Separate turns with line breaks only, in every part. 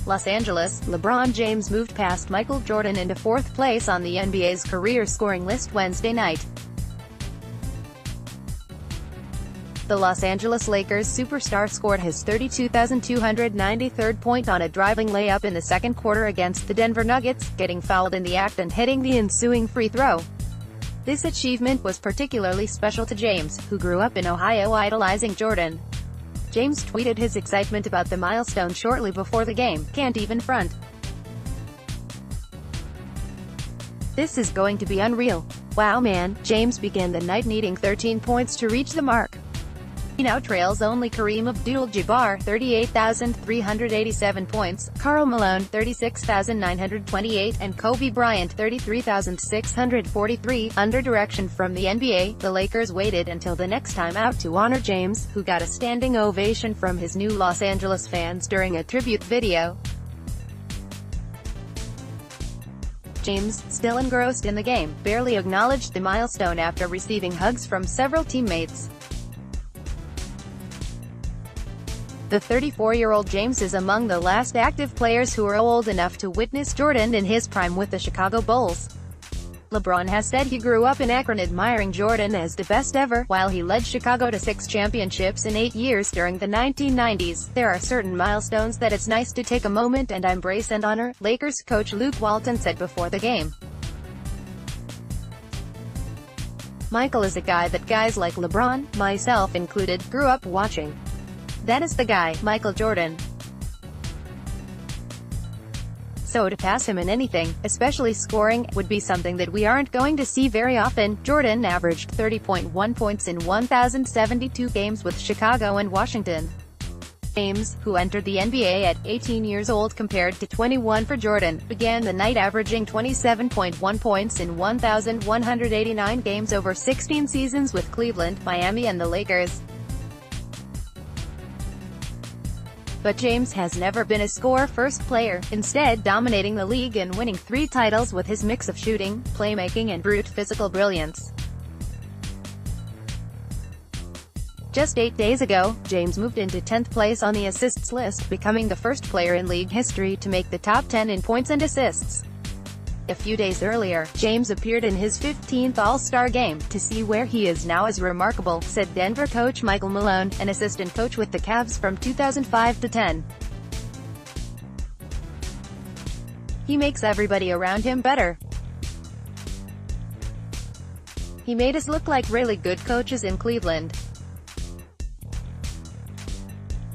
Los Angeles, LeBron James moved past Michael Jordan into fourth place on the NBA's career scoring list Wednesday night. The Los Angeles Lakers superstar scored his 32,293rd point on a driving layup in the second quarter against the Denver Nuggets, getting fouled in the act and hitting the ensuing free throw. This achievement was particularly special to James, who grew up in Ohio idolizing Jordan. James tweeted his excitement about the milestone shortly before the game. "Can't even front. This is going to be unreal. Wow man." James began the night needing 13 points to reach the mark. He now trails only Kareem Abdul-Jabbar, 38,387 points, Karl Malone, 36,928, and Kobe Bryant, 33,643. Under direction from the NBA, the Lakers waited until the next time out to honor James, who got a standing ovation from his new Los Angeles fans during a tribute video. James, still engrossed in the game, barely acknowledged the milestone after receiving hugs from several teammates. The 34-year-old James is among the last active players who are old enough to witness Jordan in his prime with the Chicago Bulls. LeBron has said he grew up in Akron admiring Jordan as the best ever, while he led Chicago to 6 championships in 8 years during the 1990s. "There are certain milestones that it's nice to take a moment and embrace and honor," Lakers coach Luke Walton said before the game. "Michael is a guy that guys like LeBron, myself included, grew up watching. That is the guy, Michael Jordan. So to pass him in anything, especially scoring, would be something that we aren't going to see very often." Jordan averaged 30.1 points in 1,072 games with Chicago and Washington. James, who entered the NBA at 18 years old compared to 21 for Jordan, began the night averaging 27.1 points in 1,189 games over 16 seasons with Cleveland, Miami and the Lakers. But James has never been a score-first player, instead dominating the league and winning 3 titles with his mix of shooting, playmaking and brute physical brilliance. Just 8 days ago, James moved into 10th place on the assists list, becoming the first player in league history to make the top 10 in points and assists. A few days earlier, James appeared in his 15th All-Star game. "To see where he is now is remarkable," said Denver coach Michael Malone, an assistant coach with the Cavs from 2005 to 10. "He makes everybody around him better. He made us look like really good coaches in Cleveland.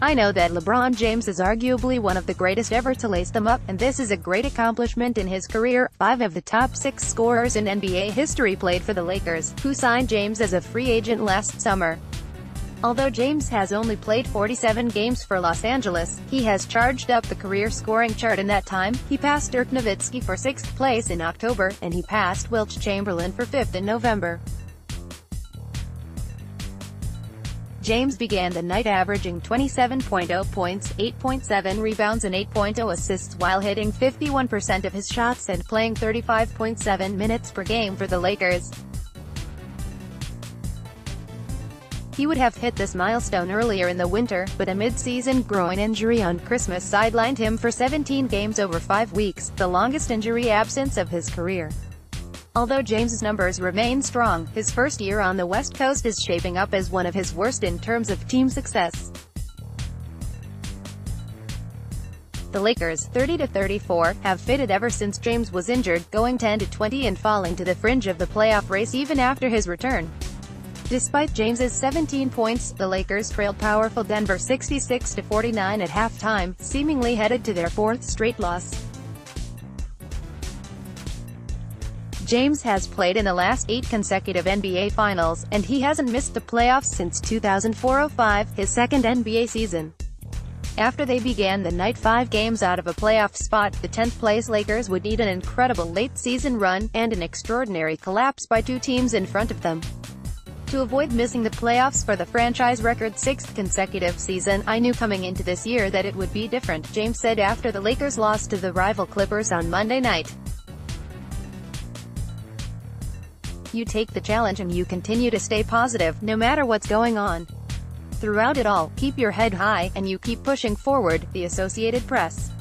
I know that LeBron James is arguably one of the greatest ever to lace them up, and this is a great accomplishment in his career." 5 of the top 6 scorers in NBA history played for the Lakers, who signed James as a free agent last summer. Although James has only played 47 games for Los Angeles, he has charged up the career scoring chart in that time. He passed Dirk Nowitzki for 6th place in October, and he passed Wilt Chamberlain for 5th in November. James began the night averaging 27.0 points, 8.7 rebounds and 8.0 assists while hitting 51% of his shots and playing 35.7 minutes per game for the Lakers. He would have hit this milestone earlier in the winter, but a mid-season groin injury on Christmas sidelined him for 17 games over 5 weeks, the longest injury absence of his career. Although James's numbers remain strong, his first year on the West Coast is shaping up as one of his worst in terms of team success. The Lakers, 30-34, have faded ever since James was injured, going 10-20 and falling to the fringe of the playoff race even after his return. Despite James's 17 points, the Lakers trailed powerful Denver 66-49 at halftime, seemingly headed to their 4th straight loss. James has played in the last 8 consecutive NBA Finals, and he hasn't missed the playoffs since 2004-05, his second NBA season. After they began the night 5 games out of a playoff spot, the 10th-place Lakers would need an incredible late-season run, and an extraordinary collapse by 2 teams in front of them. To avoid missing the playoffs for the franchise record 6th consecutive season, "I knew coming into this year that it would be different," James said after the Lakers lost to the rival Clippers on Monday night. "You take the challenge and you continue to stay positive, no matter what's going on. Throughout it all, keep your head high, and you keep pushing forward," the Associated Press